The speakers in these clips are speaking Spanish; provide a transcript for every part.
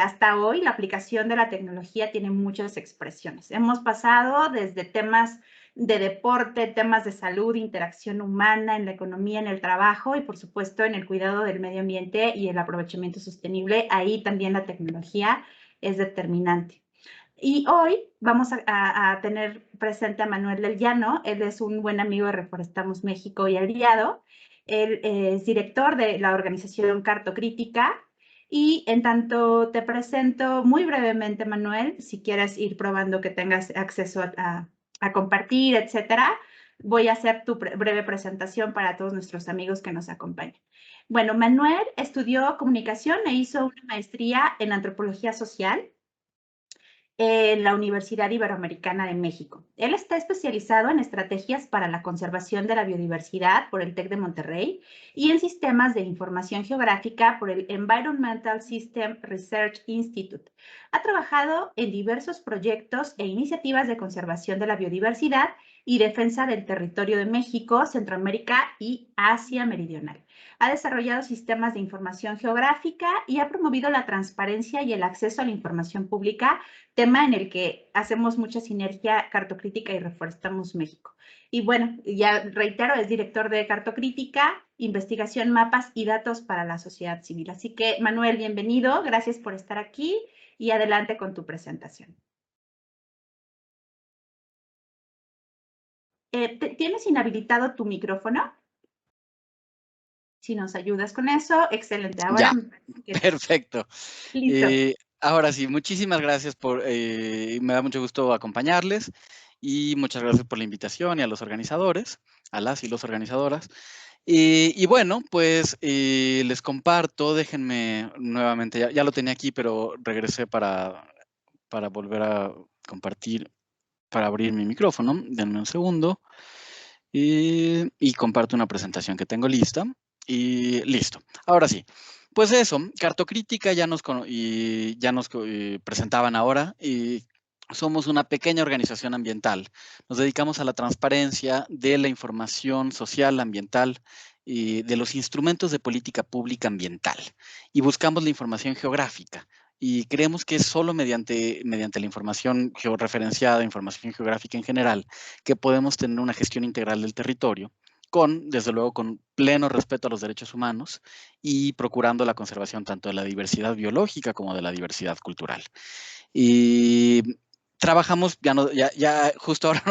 hasta hoy la aplicación de la tecnología tiene muchas expresiones. Hemos pasado desde temas de deporte, temas de salud, interacción humana, en la economía, en el trabajo y por supuesto en el cuidado del medio ambiente y el aprovechamiento sostenible. Ahí también la tecnología es determinante. Y hoy vamos a tener presente a Manuel del Llano. Él es un buen amigo de Reforestamos México y aliado. Él es director de la organización Cartocrítica. Y en tanto te presento muy brevemente, Manuel, si quieres ir probando que tengas acceso a compartir, etcétera, voy a hacer tu breve presentación para todos nuestros amigos que nos acompañan. Bueno, Manuel estudió comunicación e hizo una maestría en antropología social en la Universidad Iberoamericana de México. Él está especializado en estrategias para la conservación de la biodiversidad por el TEC de Monterrey y en sistemas de información geográfica por el Environmental System Research Institute. Ha trabajado en diversos proyectos e iniciativas de conservación de la biodiversidad y defensa del territorio de México, Centroamérica y Asia Meridional. Ha desarrollado sistemas de información geográfica y ha promovido la transparencia y el acceso a la información pública, tema en el que hacemos mucha sinergia Cartocrítica y Reforestamos México. Y bueno, ya reitero, es director de Cartocrítica, investigación, mapas y datos para la sociedad civil. Así que, Manuel, bienvenido, gracias por estar aquí y adelante con tu presentación. ¿Tienes inhabilitado tu micrófono? Si nos ayudas con eso, excelente. Ahora Ya, perfecto. Listo. Ahora sí, muchísimas gracias me da mucho gusto acompañarles y muchas gracias por la invitación y a los organizadores, a las y los organizadoras. Y bueno, pues les comparto, déjenme nuevamente, ya lo tenía aquí, pero regresé para volver a compartir, para abrir mi micrófono. Denme un segundo. Y comparto una presentación que tengo lista. Y listo. Ahora sí. Pues eso, Cartocrítica ya nos presentaban ahora. Y somos una pequeña organización ambiental. Nos dedicamos a la transparencia de la información social, ambiental y de los instrumentos de política pública ambiental. Y buscamos la información geográfica. Y creemos que es solo mediante la información georreferenciada, información geográfica en general, que podemos tener una gestión integral del territorio desde luego, con pleno respeto a los derechos humanos y procurando la conservación tanto de la diversidad biológica como de la diversidad cultural. Y trabajamos, ya justo ahora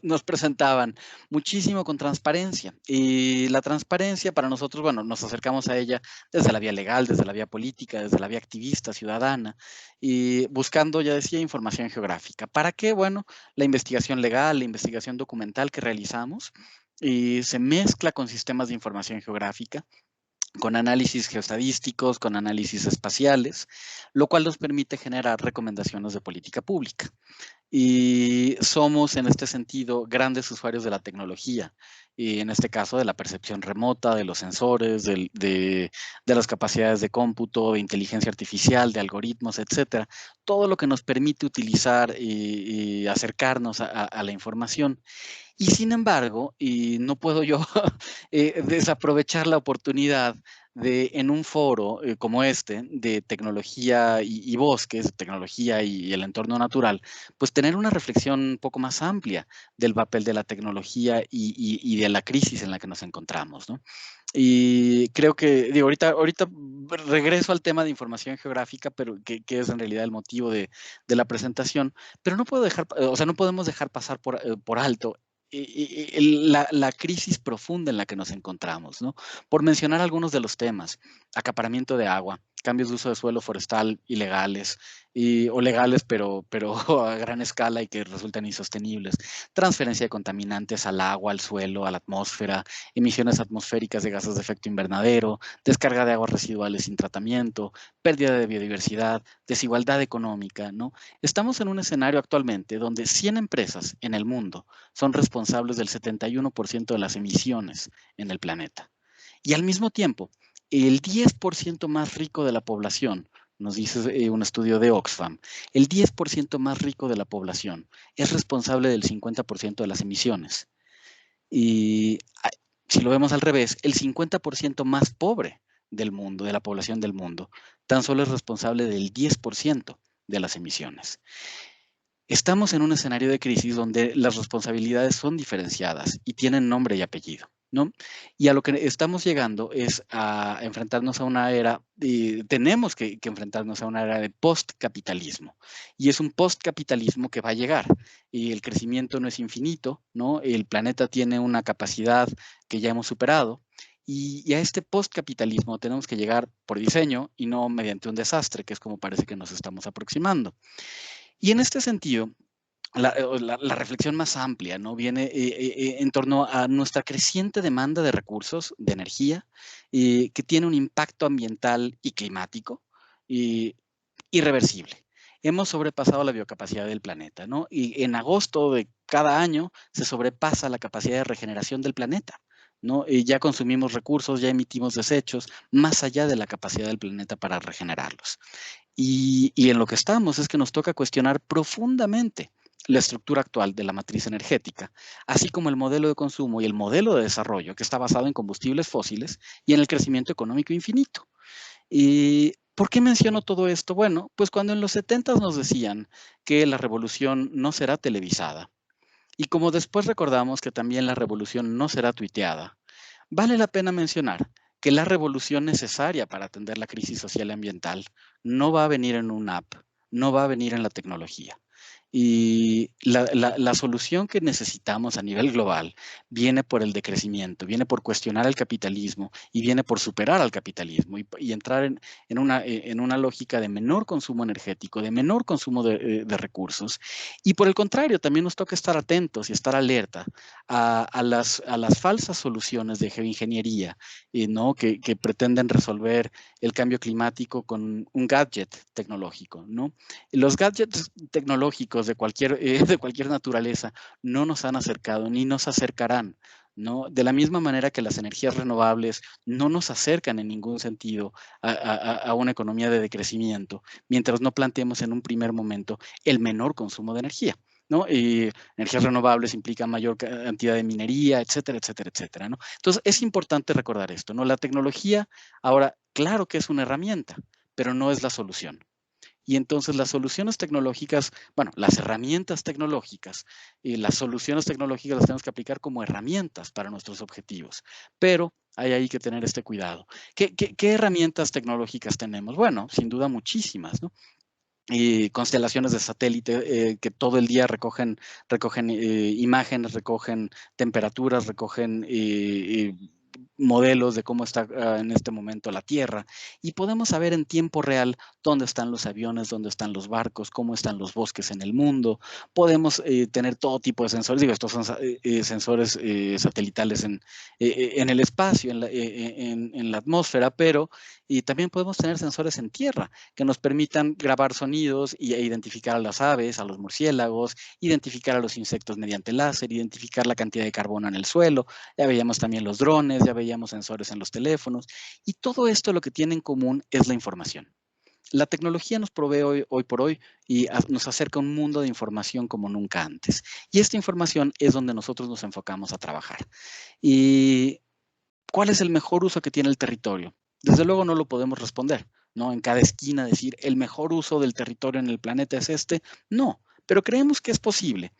nos presentaban muchísimo con transparencia. Y la transparencia para nosotros, bueno, nos acercamos a ella desde la vía legal, desde la vía política, desde la vía activista, ciudadana, y buscando, ya decía, información geográfica. ¿Para qué? Bueno, la investigación legal, la investigación documental que realizamos, y se mezcla con sistemas de información geográfica, con análisis geoestadísticos, con análisis espaciales, lo cual nos permite generar recomendaciones de política pública. Y somos, en este sentido, grandes usuarios de la tecnología, y en este caso de la percepción remota, de los sensores, de las capacidades de cómputo, de inteligencia artificial, de algoritmos, etcétera. Todo lo que nos permite utilizar y acercarnos a la información. Y sin embargo, no puedo yo desaprovechar la oportunidad de, en un foro como este, de tecnología y bosques, tecnología y el entorno natural, pues tener una reflexión un poco más amplia del papel de la tecnología y de la crisis en la que nos encontramos, ¿no? Y creo que, digo, ahorita regreso al tema de información geográfica, pero que es en realidad el motivo de la presentación, pero no podemos dejar pasar por alto la crisis profunda en la que nos encontramos, ¿no? Por mencionar algunos de los temas: acaparamiento de agua, cambios de uso de suelo forestal ilegales o legales, pero a gran escala y que resultan insostenibles, transferencia de contaminantes al agua, al suelo, a la atmósfera, emisiones atmosféricas de gases de efecto invernadero, descarga de aguas residuales sin tratamiento, pérdida de biodiversidad, desigualdad económica, ¿no? Estamos en un escenario actualmente donde 100 empresas en el mundo son responsables del 71% de las emisiones en el planeta. Y al mismo tiempo, el 10% más rico de la población, nos dice un estudio de Oxfam, el 10% más rico de la población es responsable del 50% de las emisiones. Y si lo vemos al revés, el 50% más pobre del mundo, de la población del mundo, tan solo es responsable del 10% de las emisiones. Estamos en un escenario de crisis donde las responsabilidades son diferenciadas y tienen nombre y apellido, ¿no? Y a lo que estamos llegando es a enfrentarnos a una era, tenemos que enfrentarnos a una era de postcapitalismo. Y es un postcapitalismo que va a llegar. Y el crecimiento no es infinito, ¿no? El planeta tiene una capacidad que ya hemos superado. Y a este postcapitalismo tenemos que llegar por diseño y no mediante un desastre, que es como parece que nos estamos aproximando. Y en este sentido, la reflexión más amplia, ¿no? Viene en torno a nuestra creciente demanda de recursos, de energía, que tiene un impacto ambiental y climático irreversible. Hemos sobrepasado la biocapacidad del planeta, ¿no? Y en agosto de cada año se sobrepasa la capacidad de regeneración del planeta, ¿no? Y ya consumimos recursos, ya emitimos desechos, más allá de la capacidad del planeta para regenerarlos. Y en lo que estamos es que nos toca cuestionar profundamente la estructura actual de la matriz energética, así como el modelo de consumo y el modelo de desarrollo que está basado en combustibles fósiles y en el crecimiento económico infinito. ¿Y por qué menciono todo esto? Bueno, pues cuando en los 70 nos decían que la revolución no será televisada, y como después recordamos que también la revolución no será tuiteada, vale la pena mencionar que la revolución necesaria para atender la crisis social y ambiental no va a venir en una app, no va a venir en la tecnología. Y la solución que necesitamos a nivel global viene por el decrecimiento, viene por cuestionar el capitalismo y viene por superar al capitalismo y entrar en una lógica de menor consumo energético, de menor consumo de recursos. Y por el contrario, también nos toca estar atentos y estar alerta a las falsas soluciones de geoingeniería, ¿no? que pretenden resolver el cambio climático con un gadget tecnológico, ¿no? Los gadgets tecnológicos de cualquier naturaleza no nos han acercado ni nos acercarán, ¿no? De la misma manera que las energías renovables no nos acercan en ningún sentido a una economía de decrecimiento, mientras no planteemos en un primer momento el menor consumo de energía, ¿no? Energías renovables implican mayor cantidad de minería, etcétera, etcétera, etcétera, ¿no? Entonces, es importante recordar esto, ¿no? La tecnología, ahora, claro que es una herramienta, pero no es la solución. Y entonces las soluciones tecnológicas, bueno, las herramientas tecnológicas y las soluciones tecnológicas las tenemos que aplicar como herramientas para nuestros objetivos, pero hay ahí que tener este cuidado. ¿Qué herramientas tecnológicas tenemos? Bueno, sin duda muchísimas, ¿no? Y constelaciones de satélite que todo el día recogen imágenes, recogen temperaturas, recogen modelos de cómo está en este momento la Tierra y podemos saber en tiempo real dónde están los aviones, dónde están los barcos, cómo están los bosques en el mundo. Podemos tener todo tipo de sensores, digo, estos son sensores satelitales en el espacio, en la atmósfera, pero y también podemos tener sensores en tierra que nos permitan grabar sonidos e identificar a las aves, a los murciélagos, identificar a los insectos mediante láser, identificar la cantidad de carbono en el suelo. Ya veíamos también los drones, ya veíamos sensores en los teléfonos. Y todo esto lo que tiene en común es la información. La tecnología nos provee hoy por hoy y nos acerca a un mundo de información como nunca antes. Y esta información es donde nosotros nos enfocamos a trabajar. ¿Y cuál es el mejor uso que tiene el territorio? Desde luego no lo podemos responder, ¿no? En cada esquina decir el mejor uso del territorio en el planeta es este. No, pero creemos que es posible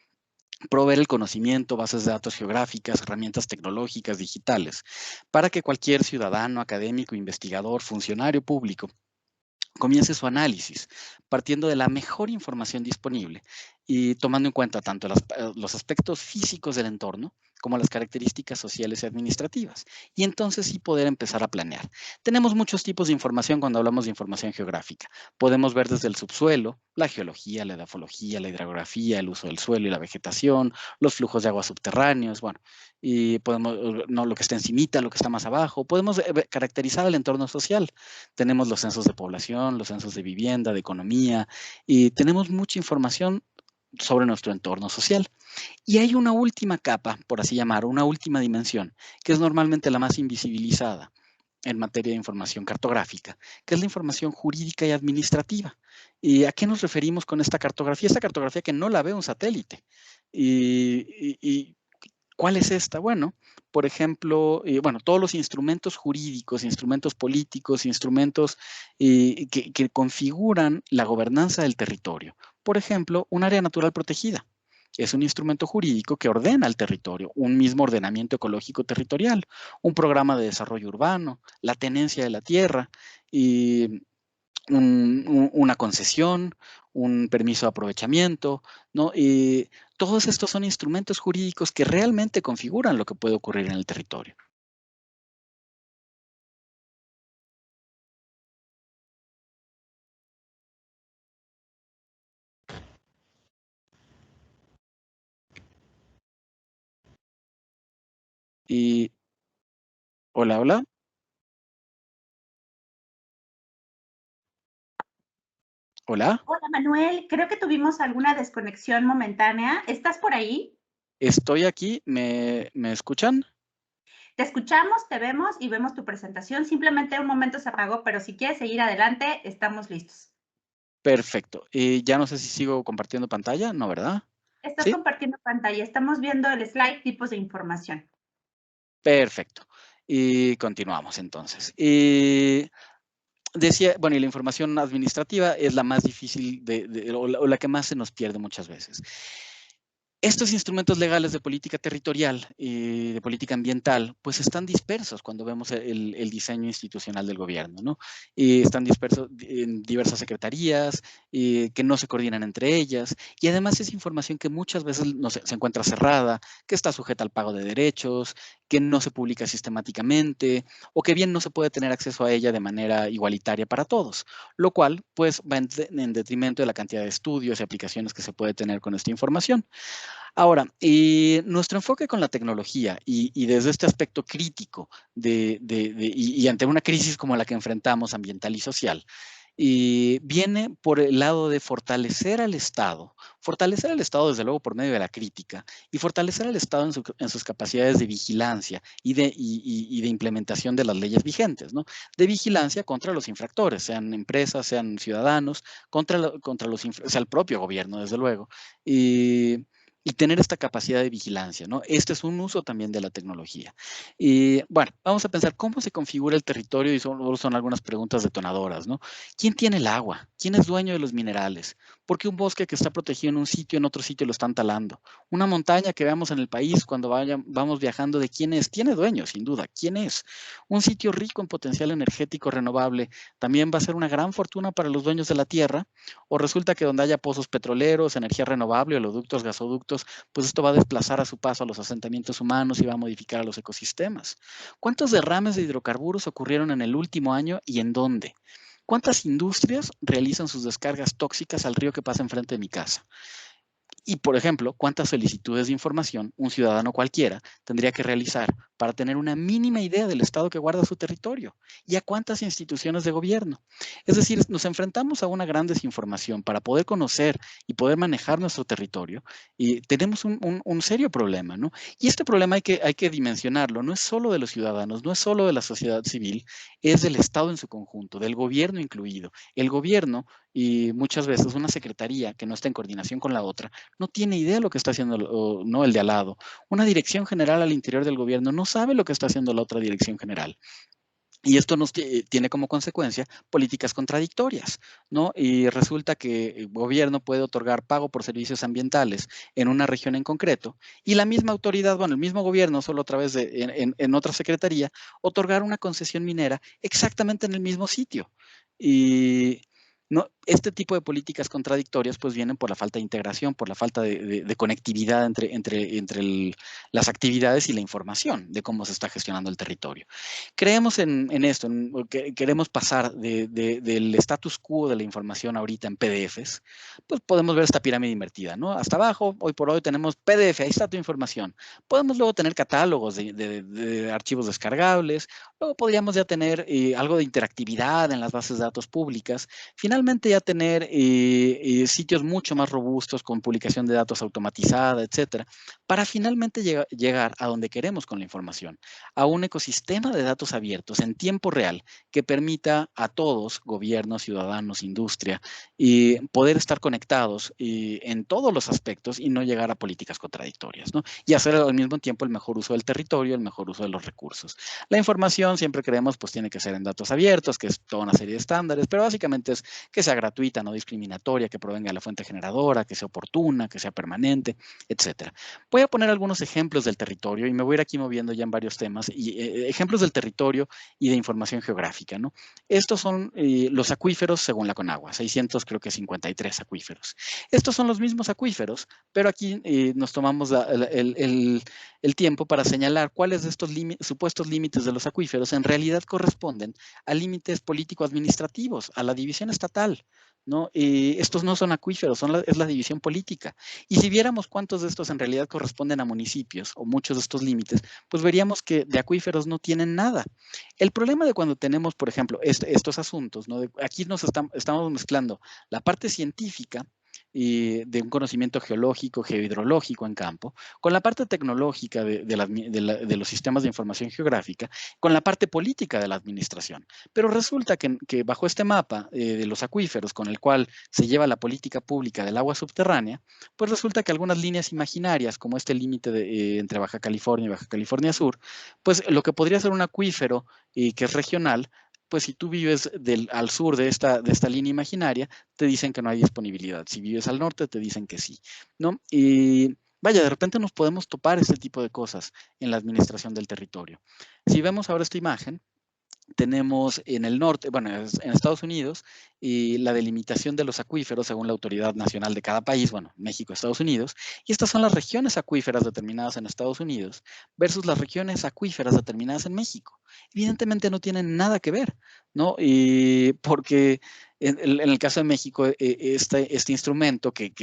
proveer el conocimiento, bases de datos geográficas, herramientas tecnológicas, digitales, para que cualquier ciudadano, académico, investigador, funcionario público comience su análisis partiendo de la mejor información disponible y tomando en cuenta tanto los aspectos físicos del entorno como las características sociales y administrativas. Y entonces sí poder empezar a planear. Tenemos muchos tipos de información cuando hablamos de información geográfica. Podemos ver desde el subsuelo, la geología, la edafología, la hidrografía, el uso del suelo y la vegetación, los flujos de aguas subterráneos, bueno, y podemos, no, lo que está encimita, lo que está más abajo. Podemos caracterizar el entorno social. Tenemos los censos de población, los censos de vivienda, de economía, y tenemos mucha información sobre nuestro entorno social. Y hay una última capa, por así llamar, una última dimensión, que es normalmente la más invisibilizada en materia de información cartográfica, que es la información jurídica y administrativa. ¿Y a qué nos referimos con esta cartografía? Esta cartografía que no la ve un satélite. ¿Y cuál es esta? Bueno, por ejemplo, bueno, todos los instrumentos jurídicos, instrumentos políticos, instrumentos que configuran la gobernanza del territorio. Por ejemplo, un área natural protegida. Es un instrumento jurídico que ordena el territorio, un mismo ordenamiento ecológico territorial, un programa de desarrollo urbano, la tenencia de la tierra y una concesión, un permiso de aprovechamiento, ¿no? Y todos estos son instrumentos jurídicos que realmente configuran lo que puede ocurrir en el territorio. Y, hola, hola. Hola, Hola Manuel, creo que tuvimos alguna desconexión momentánea. ¿Estás por ahí? estoy aquí, ¿me escuchan? Te escuchamos, te vemos y vemos tu presentación. Simplemente un momento se apagó, pero si quieres seguir adelante, estamos listos. Perfecto. Ya no sé si sigo compartiendo pantalla, ¿no, verdad? Estás ¿Sí? compartiendo pantalla. Estamos viendo el slide tipos de información. Perfecto. Y continuamos entonces. Decía, bueno, y la información administrativa es la más difícil o la que más se nos pierde muchas veces. Estos instrumentos legales de política territorial y de política ambiental, pues están dispersos cuando vemos el diseño institucional del gobierno, ¿no? Y están dispersos en diversas secretarías que no se coordinan entre ellas. Y además es información que muchas veces no se encuentra cerrada, que está sujeta al pago de derechos, que no se publica sistemáticamente o que bien no se puede tener acceso a ella de manera igualitaria para todos, lo cual pues va en detrimento de la cantidad de estudios y aplicaciones que se puede tener con esta información. Ahora, nuestro enfoque con la tecnología y desde este aspecto crítico y ante una crisis como la que enfrentamos ambiental y social, viene por el lado de fortalecer al Estado desde luego por medio de la crítica y fortalecer al Estado en sus capacidades de vigilancia y de implementación de las leyes vigentes, ¿no? De vigilancia contra los infractores, sean empresas, sean ciudadanos, contra o sea, el propio gobierno, desde luego. Y tener esta capacidad de vigilancia, ¿no? Este es un uso también de la tecnología. Y bueno, vamos a pensar cómo se configura el territorio y solo son algunas preguntas detonadoras, ¿no? ¿Quién tiene el agua? ¿Quién es dueño de los minerales? ¿Por qué un bosque que está protegido en un sitio, en otro sitio lo están talando? Una montaña que veamos en el país cuando vamos viajando, ¿de quién es? Tiene dueño, sin duda. ¿Quién es? Un sitio rico en potencial energético renovable también va a ser una gran fortuna para los dueños de la tierra, o resulta que donde haya pozos petroleros, energía renovable, oleoductos, gasoductos, pues esto va a desplazar a su paso a los asentamientos humanos y va a modificar a los ecosistemas. ¿Cuántos derrames de hidrocarburos ocurrieron en el último año y en dónde? ¿Cuántas industrias realizan sus descargas tóxicas al río que pasa enfrente de mi casa? Y, por ejemplo, ¿cuántas solicitudes de información un ciudadano cualquiera tendría que realizar para tener una mínima idea del estado que guarda su territorio? ¿Y a cuántas instituciones de gobierno? Es decir, nos enfrentamos a una gran desinformación para poder conocer y poder manejar nuestro territorio y tenemos un serio problema, ¿no? Y este problema hay que dimensionarlo, no es solo de los ciudadanos, no es solo de la sociedad civil, es del Estado en su conjunto, del gobierno incluido. El gobierno y muchas veces una secretaría que no está en coordinación con la otra no tiene idea de lo que está haciendo no el de al lado. Una dirección general al interior del gobierno no sabe lo que está haciendo la otra dirección general. Y esto tiene como consecuencia políticas contradictorias, ¿no? Y resulta que el gobierno puede otorgar pago por servicios ambientales en una región en concreto y la misma autoridad, bueno, el mismo gobierno, solo a través en otra secretaría, otorgar una concesión minera exactamente en el mismo sitio. Y no, este tipo de políticas contradictorias pues vienen por la falta de integración, por la falta de conectividad entre las actividades y la información de cómo se está gestionando el territorio. Creemos en esto, que queremos pasar del status quo de la información ahorita en PDFs, pues podemos ver esta pirámide invertida, ¿no? Hasta abajo, hoy por hoy tenemos PDF, ahí está tu información. Podemos luego tener catálogos de archivos descargables, luego podríamos ya tener algo de interactividad en las bases de datos públicas. Finalmente podría tener sitios mucho más robustos con publicación de datos automatizada, etcétera, para finalmente llegar a donde queremos con la información, a un ecosistema de datos abiertos en tiempo real que permita a todos, gobiernos, ciudadanos, industria, poder estar conectados en todos los aspectos y no llegar a políticas contradictorias, ¿no? Y hacer al mismo tiempo el mejor uso del territorio, el mejor uso de los recursos. La información, siempre creemos, pues tiene que ser en datos abiertos, que es toda una serie de estándares, pero básicamente es que sea gratuita, no discriminatoria, que provenga de la fuente generadora, que sea oportuna, que sea permanente, etcétera. Voy a poner algunos ejemplos del territorio y me voy a ir aquí moviendo ya en varios temas, y ejemplos del territorio y de información geográfica, ¿no? Estos son los acuíferos según la Conagua, 600 creo que 53 acuíferos. Estos son los mismos acuíferos, pero aquí nos tomamos el tiempo para señalar cuáles de estos supuestos límites de los acuíferos en realidad corresponden a límites político-administrativos, a la división estatal, ¿no? Estos no son acuíferos, es la división política. Y si viéramos cuántos de estos en realidad corresponden a municipios o muchos de estos límites, pues veríamos que de acuíferos no tienen nada. El problema de cuando tenemos, por ejemplo, estos asuntos, ¿no? Aquí estamos mezclando la parte científica de un conocimiento geológico, geohidrológico en campo, con la parte tecnológica de los sistemas de información geográfica, con la parte política de la administración. Pero resulta que bajo este mapa de los acuíferos, con el cual se lleva la política pública del agua subterránea, pues resulta que algunas líneas imaginarias, como este límite entre Baja California y Baja California Sur, pues lo que podría ser un acuífero que es regional, pues si tú vives al sur de esta línea imaginaria, te dicen que no hay disponibilidad. Si vives al norte, te dicen que sí, ¿no? Y vaya, de repente nos podemos topar este tipo de cosas en la administración del territorio. Si vemos ahora esta imagen, tenemos en el norte, bueno, en Estados Unidos, y la delimitación de los acuíferos según la autoridad nacional de cada país, bueno, México, Estados Unidos, y estas son las regiones acuíferas determinadas en Estados Unidos versus las regiones acuíferas determinadas en México. Evidentemente no tienen nada que ver, ¿no? Y porque en el caso de México, este instrumento que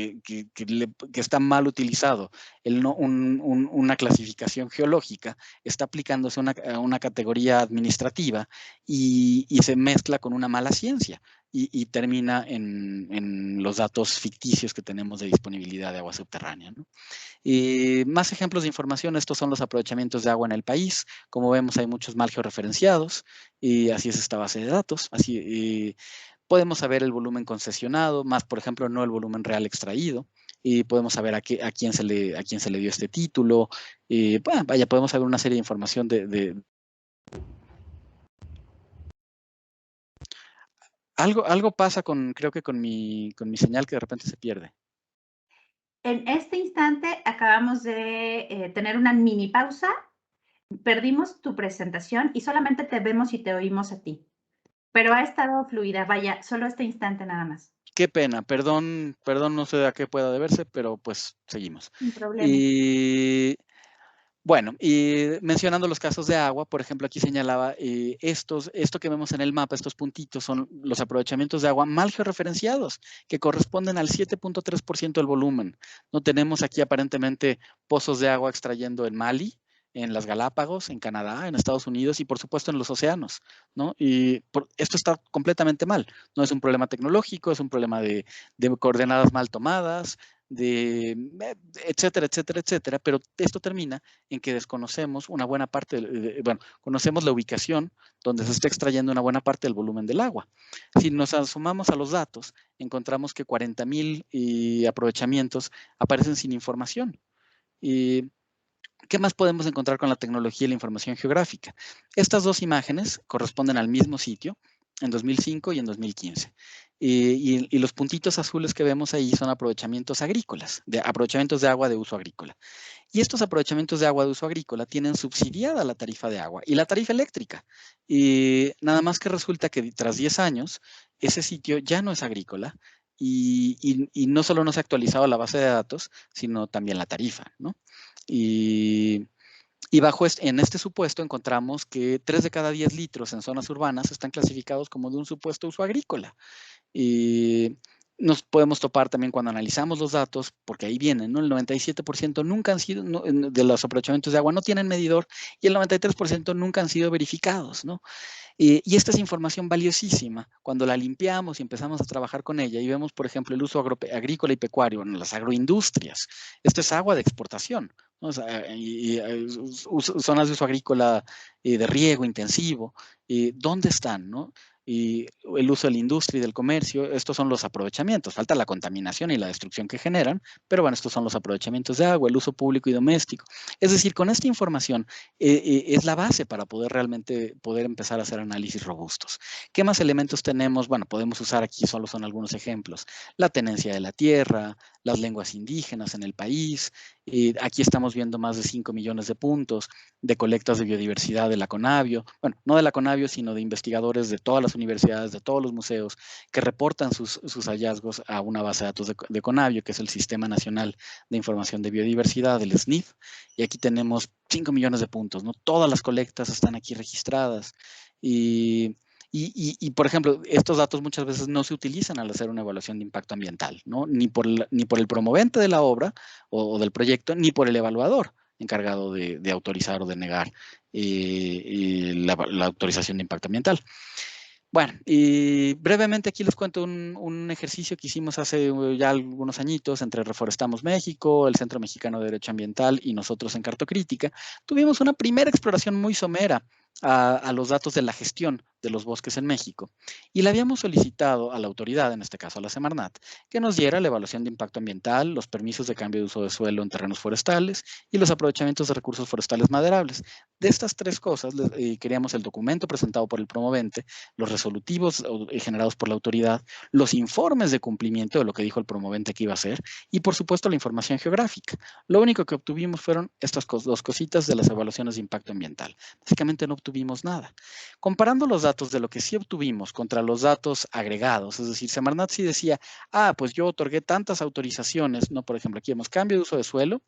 está mal utilizado, una clasificación geológica, está aplicándose a una categoría administrativa y se mezcla con una mala ciencia y termina en los datos ficticios que tenemos de disponibilidad de agua subterránea, ¿no? Más ejemplos de información, estos son los aprovechamientos de agua en el país. Como vemos, hay muchos mal georreferenciados y así es esta base de datos. Así podemos saber el volumen concesionado, más por ejemplo no el volumen real extraído. Y podemos saber a quién se le dio este título. Bueno, vaya, podemos saber una serie de información Algo pasa creo que con mi señal que de repente se pierde. En este instante acabamos de tener una mini pausa, perdimos tu presentación y solamente te vemos y te oímos a ti. Pero ha estado fluida, vaya, solo este instante nada más. Qué pena, perdón, no sé a qué pueda deberse, pero pues seguimos. Sin problema. Y bueno, y mencionando los casos de agua, por ejemplo, aquí señalaba esto que vemos en el mapa, estos puntitos son los aprovechamientos de agua mal georreferenciados, que corresponden al 7.3% del volumen. No tenemos aquí aparentemente pozos de agua extrayendo en Mali, en las Galápagos, en Canadá, en Estados Unidos y por supuesto en los océanos, ¿no? Y esto está completamente mal. No es un problema tecnológico, es un problema de coordenadas mal tomadas, etcétera, etcétera, etcétera, pero esto termina en que desconocemos una buena parte, bueno, conocemos la ubicación donde se está extrayendo una buena parte del volumen del agua. Si nos sumamos a los datos, encontramos que 40,000 aprovechamientos aparecen sin información. ¿Qué más podemos encontrar con la tecnología y la información geográfica? Estas dos imágenes corresponden al mismo sitio en 2005 y en 2015. Y los puntitos azules que vemos ahí son aprovechamientos agrícolas, aprovechamientos de agua de uso agrícola. Y estos aprovechamientos de agua de uso agrícola tienen subsidiada la tarifa de agua y la tarifa eléctrica. Nada más que resulta que tras 10 años, ese sitio ya no es agrícola y no solo no se ha actualizado la base de datos, sino también la tarifa, ¿no? Y en este supuesto encontramos que 3 de cada 10 litros en zonas urbanas están clasificados como de un supuesto uso agrícola. Y nos podemos topar también cuando analizamos los datos, porque ahí vienen, ¿no? El 97% nunca han sido, de los aprovechamientos de agua no tienen medidor y el 93% nunca han sido verificados, ¿no? Y esta es información valiosísima. Cuando la limpiamos y empezamos a trabajar con ella y vemos, por ejemplo, el uso agrícola y pecuario en las agroindustrias. Esto es agua de exportación, ¿no? O sea, zonas de uso agrícola de riego intensivo. ¿Dónde están, no? Y el uso de la industria y del comercio, estos son los aprovechamientos. Falta la contaminación y la destrucción que generan, pero bueno, estos son los aprovechamientos de agua, el uso público y doméstico. Es decir, con esta información es la base para poder realmente poder empezar a hacer análisis robustos. ¿Qué más elementos tenemos? Bueno, podemos usar aquí, solo son algunos ejemplos, la tenencia de la tierra, las lenguas indígenas en el país. Aquí estamos viendo más de 5 millones de puntos de colectas de biodiversidad de la CONABIO, bueno, no de la CONABIO, sino de investigadores de todas las universidades, de todos los museos, que reportan sus hallazgos a una base de datos de CONABIO, que es el Sistema Nacional de Información de Biodiversidad, el SNIF, y aquí tenemos 5 millones de puntos, ¿no? Todas las colectas están aquí registradas. Por ejemplo, estos datos muchas veces no se utilizan al hacer una evaluación de impacto ambiental, ¿no? Ni por el promovente de la obra o del proyecto, ni por el evaluador encargado de autorizar o de negar la autorización de impacto ambiental. Bueno, y brevemente aquí les cuento un ejercicio que hicimos hace ya algunos añitos entre Reforestamos México, el Centro Mexicano de Derecho Ambiental y nosotros en Cartocrítica. Tuvimos una primera exploración muy somera a los datos de la gestión de los bosques en México y le habíamos solicitado a la autoridad, en este caso a la Semarnat, que nos diera la evaluación de impacto ambiental, los permisos de cambio de uso de suelo en terrenos forestales y los aprovechamientos de recursos forestales maderables. De estas tres cosas queríamos el documento presentado por el promovente, los resolutivos generados por la autoridad, los informes de cumplimiento de lo que dijo el promovente que iba a hacer y, por supuesto, la información geográfica. Lo único que obtuvimos fueron estas dos cositas de las evaluaciones de impacto ambiental. Básicamente no obtuvimos nada. Comparando los datos de lo que sí obtuvimos contra los datos agregados, es decir, Semarnat sí decía, pues yo otorgué tantas autorizaciones, no, por ejemplo, aquí vemos cambio de uso de suelo,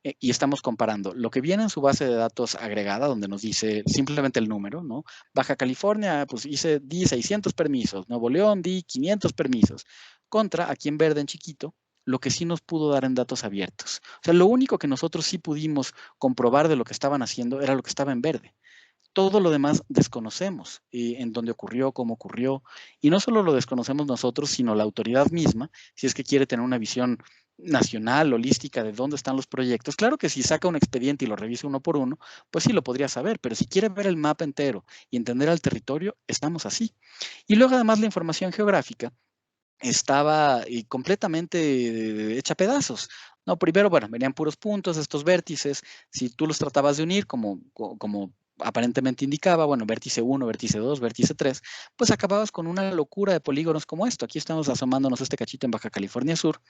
y estamos comparando lo que viene en su base de datos agregada, donde nos dice simplemente el número, ¿no? Baja California, pues di 600 permisos, Nuevo León di 500 permisos, contra aquí en verde en chiquito, lo que sí nos pudo dar en datos abiertos. O sea, lo único que nosotros sí pudimos comprobar de lo que estaban haciendo era lo que estaba en verde. Todo lo demás desconocemos, en dónde ocurrió, cómo ocurrió, y no solo lo desconocemos nosotros, sino la autoridad misma, si es que quiere tener una visión nacional, holística, de dónde están los proyectos. Claro que si saca un expediente y lo revisa uno por uno, pues sí lo podría saber, pero si quiere ver el mapa entero y entender al territorio, estamos así. Y luego además la información geográfica estaba completamente hecha pedazos. No, primero, bueno, venían puros puntos, estos vértices, si tú los tratabas de unir como aparentemente indicaba, bueno, vértice 1, vértice 2, vértice 3, pues acababas con una locura de polígonos como esto. Aquí estamos asomándonos este cachito en Baja California Sur,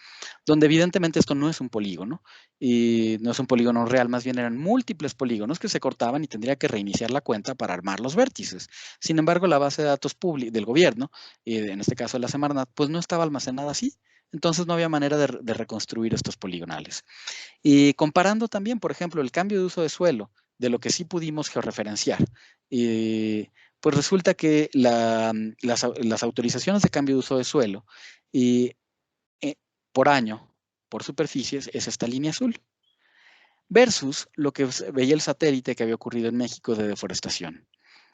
donde evidentemente esto no es un polígono, y no es un polígono real, más bien eran múltiples polígonos que se cortaban y tendría que reiniciar la cuenta para armar los vértices. Sin embargo, la base de datos del gobierno, en este caso de la Semarnat, pues no estaba almacenada así. Entonces no había manera de reconstruir estos poligonales. Y comparando también, por ejemplo, el cambio de uso de suelo, de lo que sí pudimos georreferenciar, pues resulta que las autorizaciones de cambio de uso de suelo por año, por superficies, es esta línea azul, versus lo que veía el satélite que había ocurrido en México de deforestación.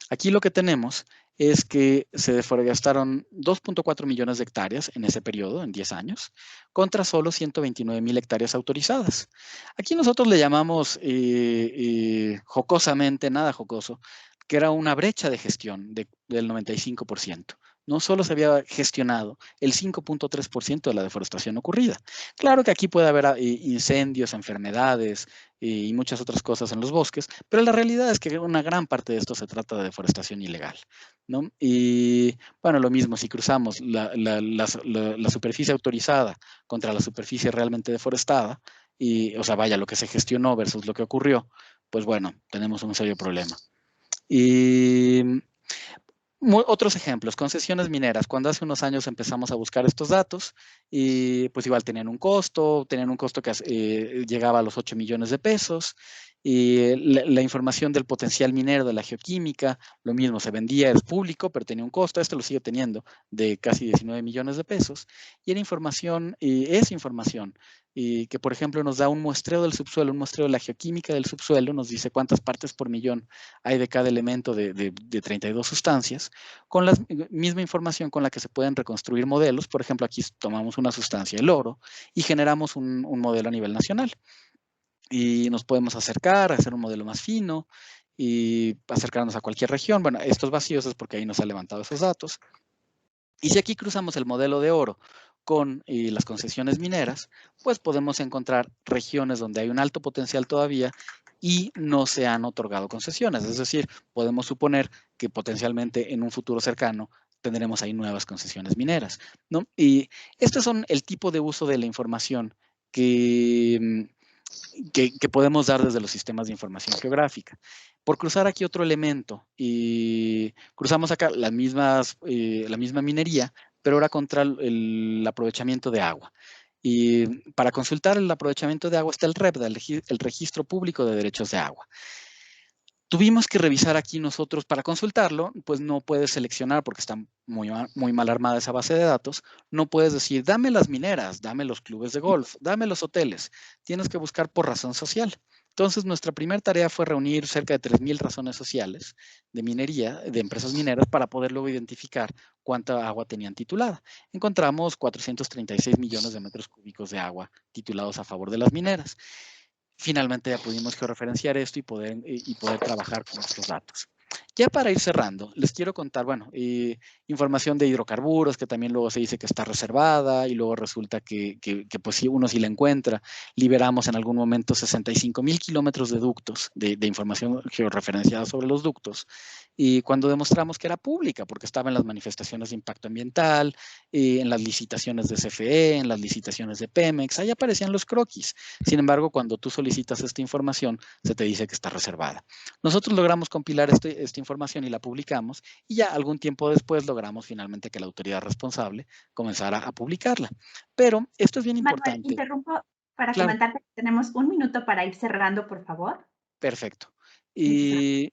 Aquí lo que tenemos es que se deforestaron 2.4 millones de hectáreas en ese periodo, en 10 años, contra solo 129,000 hectáreas autorizadas. Aquí nosotros le llamamos jocosamente, nada jocoso, que era una brecha de gestión del 95%. No solo se había gestionado el 5.3% de la deforestación ocurrida. Claro que aquí puede haber incendios, enfermedades y muchas otras cosas en los bosques, pero la realidad es que una gran parte de esto se trata de deforestación ilegal, ¿no? Y bueno, lo mismo, si cruzamos la superficie autorizada contra la superficie realmente deforestada, o sea, vaya, lo que se gestionó versus lo que ocurrió, pues bueno, tenemos un serio problema. Y Otros ejemplos, concesiones mineras. Cuando hace unos años empezamos a buscar estos datos, y pues igual tenían un costo que llegaba a los 8 millones de pesos, y la información del potencial minero de la geoquímica, lo mismo, se vendía, es público, pero tenía un costo, lo sigue teniendo, de casi 19 millones de pesos, y era información, es información, y que por ejemplo nos da un muestreo del subsuelo, un muestreo de la geoquímica del subsuelo, nos dice cuántas partes por millón hay de cada elemento de 32 sustancias, con la misma información con la que se pueden reconstruir modelos. Por ejemplo, aquí tomamos una sustancia, el oro, y generamos un modelo a nivel nacional. Y nos podemos acercar, hacer un modelo más fino y acercarnos a cualquier región. Bueno, estos vacíos es porque ahí nos ha levantado esos datos. Y si aquí cruzamos el modelo de oro con las concesiones mineras, pues podemos encontrar regiones donde hay un alto potencial todavía y no se han otorgado concesiones. Es decir, podemos suponer que potencialmente en un futuro cercano tendremos ahí nuevas concesiones mineras, ¿no? Y estos son el tipo de uso de la información que, que podemos dar desde los sistemas de información geográfica. Por cruzar aquí otro elemento, y cruzamos acá la misma minería, pero ahora contra el aprovechamiento de agua. Y para consultar el aprovechamiento de agua está el REPDA, el Registro Público de Derechos de Agua. Tuvimos que revisar aquí nosotros para consultarlo, pues no puedes seleccionar porque está muy mal armada esa base de datos. No puedes decir, dame las mineras, dame los clubes de golf, dame los hoteles. Tienes que buscar por razón social. Entonces, nuestra primera tarea fue reunir cerca de 3,000 razones sociales de minería, de empresas mineras, para poder luego identificar cuánta agua tenían titulada. Encontramos 436 millones de metros cúbicos de agua titulados a favor de las mineras. Finalmente ya pudimos georreferenciar esto y poder trabajar con estos datos. Ya para ir cerrando, les quiero contar, bueno, información de hidrocarburos, que también luego se dice que está reservada y luego resulta que pues si uno sí la encuentra, liberamos en algún momento 65,000 kilómetros de ductos de información georreferenciada sobre los ductos, y cuando demostramos que era pública, porque estaba en las manifestaciones de impacto ambiental, en las licitaciones de CFE, en las licitaciones de Pemex, ahí aparecían los croquis. Sin embargo, cuando tú solicitas esta información, se te dice que está reservada. Nosotros logramos compilar esta información y la publicamos, y ya algún tiempo después logramos finalmente que la autoridad responsable comenzara a publicarla. Pero esto es bien Manuel, importante. interrumpo para Claro, comentarte que tenemos un minuto para ir cerrando, por favor. perfecto. Muchas gracias.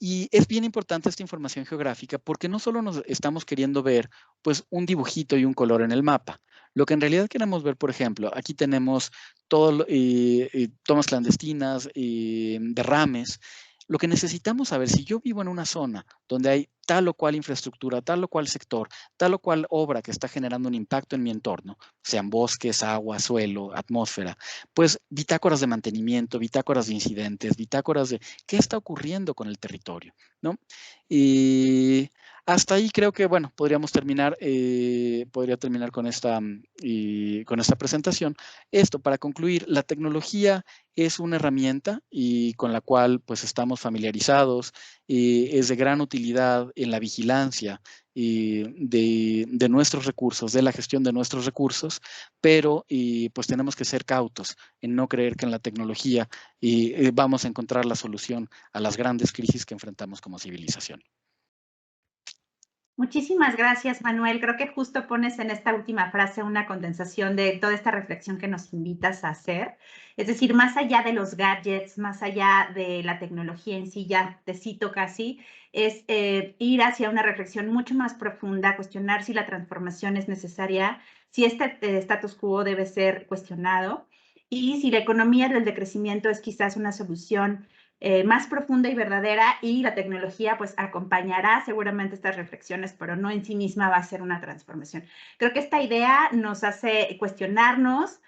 Y es bien importante esta información geográfica porque no solo nos estamos queriendo ver pues un dibujito y un color en el mapa. Lo que en realidad queremos ver, por ejemplo, aquí tenemos tomas clandestinas, derrames. Lo que necesitamos saber, si yo vivo en una zona donde hay tal o cual infraestructura, tal o cual sector, tal o cual obra que está generando un impacto en mi entorno, sean bosques, agua, suelo, atmósfera, pues bitácoras de mantenimiento, bitácoras de incidentes, bitácoras de qué está ocurriendo con el territorio, ¿no? Y hasta ahí creo que, bueno, podría terminar con esta presentación. Esto, para concluir, la tecnología es una herramienta y con la cual pues estamos familiarizados, y es de gran utilidad en la vigilancia de nuestros recursos, de la gestión de nuestros recursos, pero pues tenemos que ser cautos en no creer que en la tecnología vamos a encontrar la solución a las grandes crisis que enfrentamos como civilización. Muchísimas gracias, Manuel. Creo que justo pones en esta última frase una condensación de toda esta reflexión que nos invitas a hacer. Es decir, más allá de los gadgets, más allá de la tecnología en sí, ya te cito casi, es ir hacia una reflexión mucho más profunda, cuestionar si la transformación es necesaria, si este status quo debe ser cuestionado y si la economía del decrecimiento es quizás una solución más profunda y verdadera, y la tecnología pues acompañará seguramente estas reflexiones, pero no en sí misma va a ser una transformación. Creo que esta idea nos hace cuestionarnos,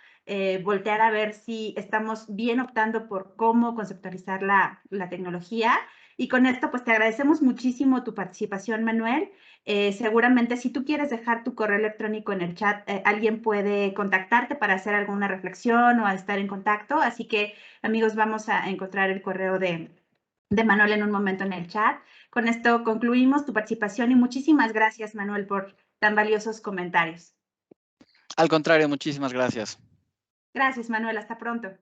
voltear a ver si estamos bien optando por cómo conceptualizar la tecnología. Y con esto, pues te agradecemos muchísimo tu participación, Manuel. Seguramente si tú quieres dejar tu correo electrónico en el chat, alguien puede contactarte para hacer alguna reflexión o a estar en contacto. Así que, amigos, vamos a encontrar el correo de Manuel en un momento en el chat. Con esto concluimos tu participación y muchísimas gracias, Manuel, por tan valiosos comentarios. Al contrario, muchísimas gracias. Gracias, Manuel. Hasta pronto.